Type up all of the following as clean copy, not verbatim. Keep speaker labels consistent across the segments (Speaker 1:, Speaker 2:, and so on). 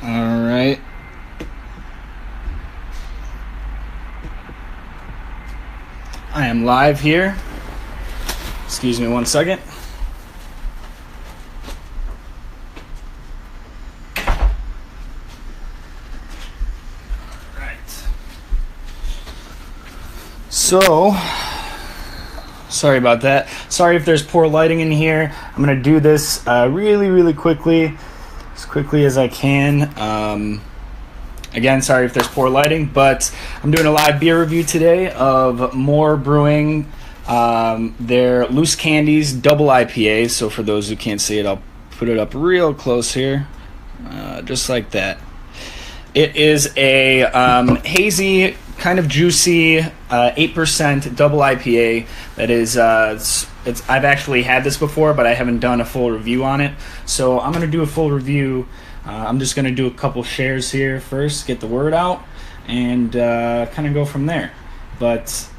Speaker 1: All right. I am live here. Excuse me one second. Right. So, sorry about that. Sorry if there's poor lighting in here. I'm going to do this really quickly, as quickly as I can. Again, sorry if there's poor lighting, but I'm doing a live beer review today of More Brewing, their Loose Candies double IPA. So for those who can't see it, I'll put it up real close here, just like that. It is a hazy, kind of juicy 8% double IPA that is, I've actually had this before, but I haven't done a full review on it. So I'm going to do a full review. I'm just going to do a couple shares here first, get the word out, and kind of go from there. But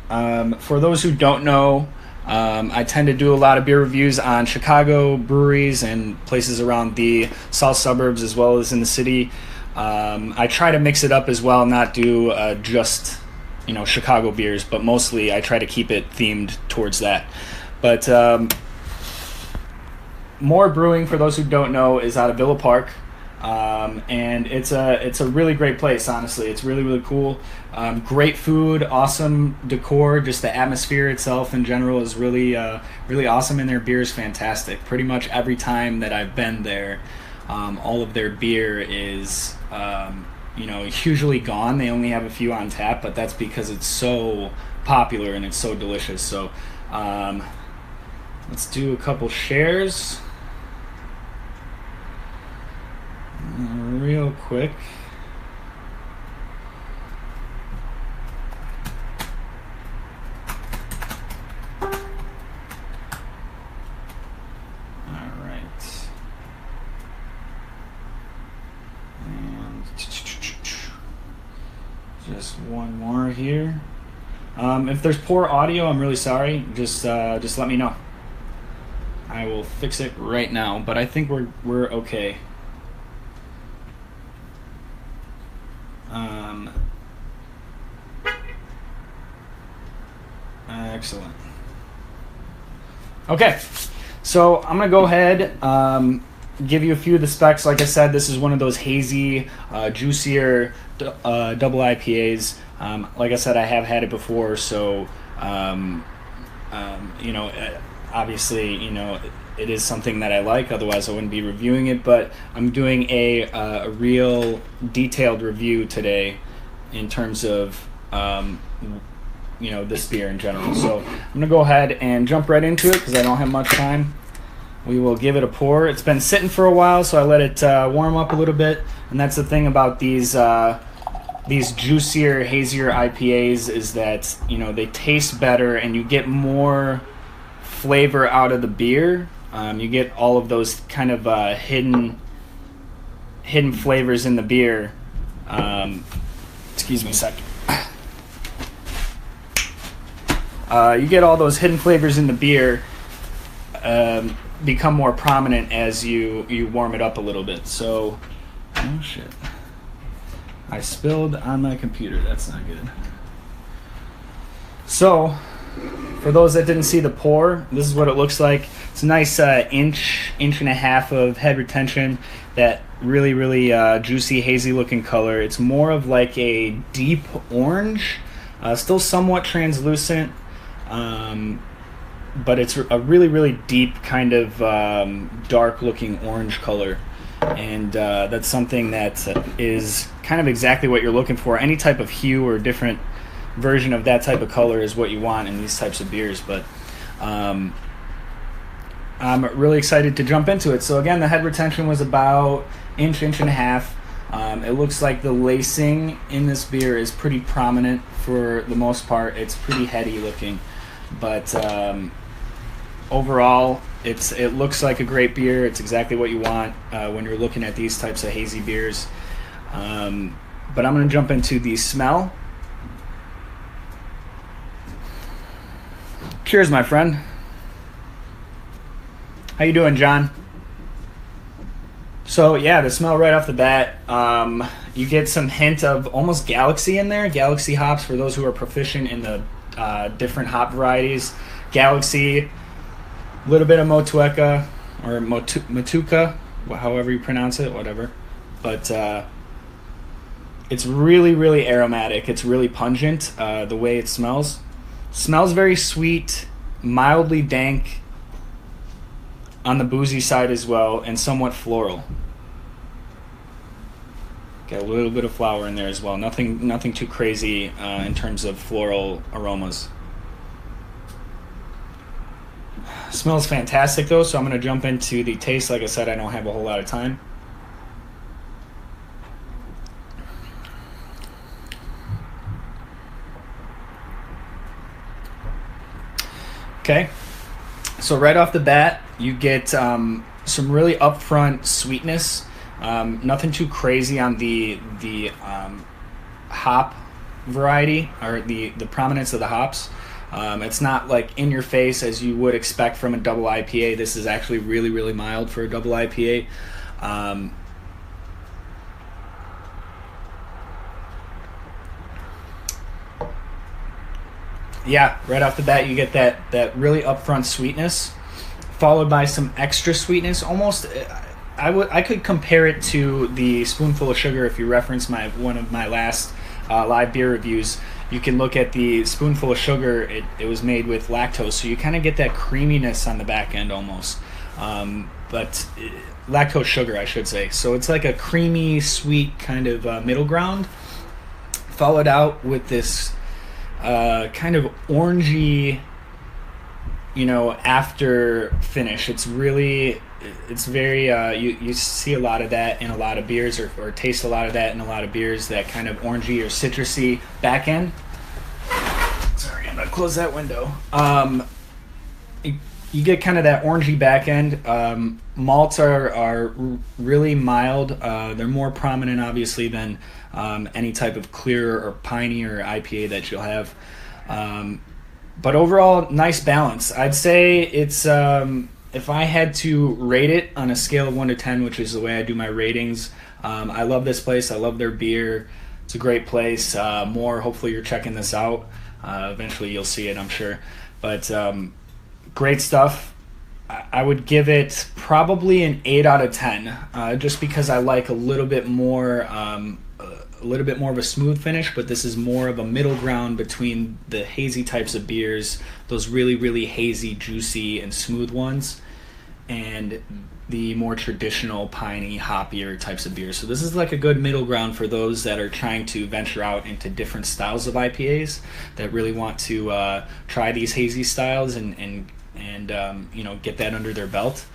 Speaker 1: for those who don't know, I tend to do a lot of beer reviews on Chicago breweries and places around the south suburbs as well as in the city. I try to mix it up as well, not do just Chicago beers, but mostly I try to keep it themed towards that. But More Brewing, for those who don't know, is out of Villa Park, and it's a really great place. Honestly, it's really cool. Great food, awesome decor. Just the atmosphere itself in general is really awesome, and their beer is fantastic. Pretty much every time that I've been there, all of their beer is usually gone. They only have a few on tap, but that's because it's so popular and it's so delicious. So let's do a couple shares real quick. All right. And just one more here. If there's poor audio, I'm really sorry. Just let me know. I will fix it right now, but I think we're okay. Excellent. Okay, so I'm gonna go ahead, give you a few of the specs. Like I said, this is one of those hazy, juicier double IPAs. Like I said, I have had it before, so obviously, it is something that I like. Otherwise, I wouldn't be reviewing it. But I'm doing a real detailed review today in terms of this beer in general. So I'm gonna go ahead and jump right into it because I don't have much time. We will give it a pour. It's been sitting for a while, so I let it warm up a little bit. And that's the thing about these juicier, hazier IPAs is that they taste better and you get more flavor out of the beer. You get all of those kind of hidden flavors in the beer. Excuse me a second. You get all those hidden flavors in the beer become more prominent as you warm it up a little bit. So, oh shit. I spilled on my computer. That's not good. So, for those that didn't see the pour, this is what it looks like. It's a nice inch and a half of head retention. That really juicy, hazy looking color. It's more of like a deep orange, still somewhat translucent, but it's a really deep kind of dark looking orange color. And that's something that is kind of exactly what you're looking for. Any type of hue or different version of that type of color is what you want in these types of beers. But I'm really excited to jump into it. So again, the head retention was about inch and a half. It looks like the lacing in this beer is pretty prominent for the most part. It's pretty heady looking, but overall, it looks like a great beer. It's exactly what you want when you're looking at these types of hazy beers. But I'm going to jump into the smell. Cheers, my friend. How you doing, John? So yeah, the smell right off the bat, you get some hint of almost Galaxy in there. Galaxy hops for those who are proficient in the different hop varieties. Galaxy, a little bit of Motueka or Motueka, however you pronounce it, whatever. But it's really, really aromatic. It's really pungent. The way it smells very sweet, mildly dank on the boozy side as well, and somewhat floral. Got a little bit of flower in there as well. Nothing too crazy in terms of floral aromas. Smells fantastic though, so I'm going to jump into the taste. Like I said, I don't have a whole lot of time. Okay, so right off the bat, you get some really upfront sweetness. Nothing too crazy on the hop variety or the prominence of the hops. It's not like in your face as you would expect from a double IPA. This is actually really, really mild for a double IPA. Yeah, right off the bat you get that really upfront sweetness, followed by some extra sweetness. Almost, I could compare it to the Spoonful of Sugar. If you reference one of my last live beer reviews, you can look at the Spoonful of Sugar. It was made with lactose, so you kind of get that creaminess on the back end almost. But lactose sugar, I should say. So it's like a creamy, sweet kind of middle ground, followed out with this kind of orangey, after finish. It's very you see a lot of that in a lot of beers, or taste a lot of that in a lot of beers, that kind of orangey or citrusy back end. Sorry, I'm gonna close that window. You get kind of that orangey back end. Malts are really mild. They're more prominent, obviously, than any type of clear or piney or IPA that you'll have. But overall, nice balance. I'd say it's, if I had to rate it on a scale of 1 to 10, which is the way I do my ratings, I love this place. I love their beer. It's a great place. Hopefully you're checking this out. Eventually you'll see it, I'm sure. But great stuff. I would give it probably an 8 out of 10, just because I like a little bit more of a smooth finish, but this is more of a middle ground between the hazy types of beers, those really, really hazy, juicy, and smooth ones, and the more traditional, piney, hoppier types of beers. So this is like a good middle ground for those that are trying to venture out into different styles of IPAs, that really want to try these hazy styles and get that under their belt.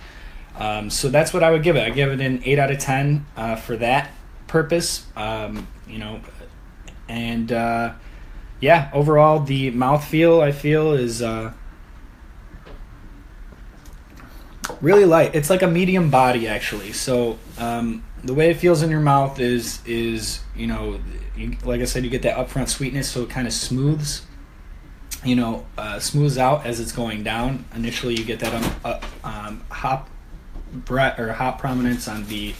Speaker 1: So that's what I would give it. I give it an 8 out of 10 for that purpose. Overall the mouthfeel, I feel, is really light. It's like a medium body, actually. So the way it feels in your mouth is like I said, you get that upfront sweetness, so it kind of smooths out as it's going down. Initially you get that hop prominence on the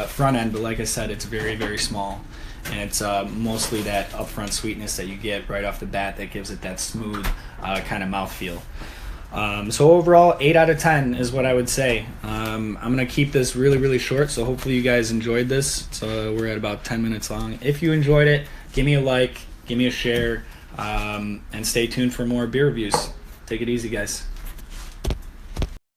Speaker 1: front end, but like I said, it's very, very small, and it's mostly that upfront sweetness that you get right off the bat that gives it that smooth kind of mouthfeel. So overall, 8 out of 10 is what I would say. I'm gonna keep this really, really short, so hopefully you guys enjoyed this. So we're at about 10 minutes long. If you enjoyed it, give me a like, give me a share, and stay tuned for more beer reviews. Take it easy, guys.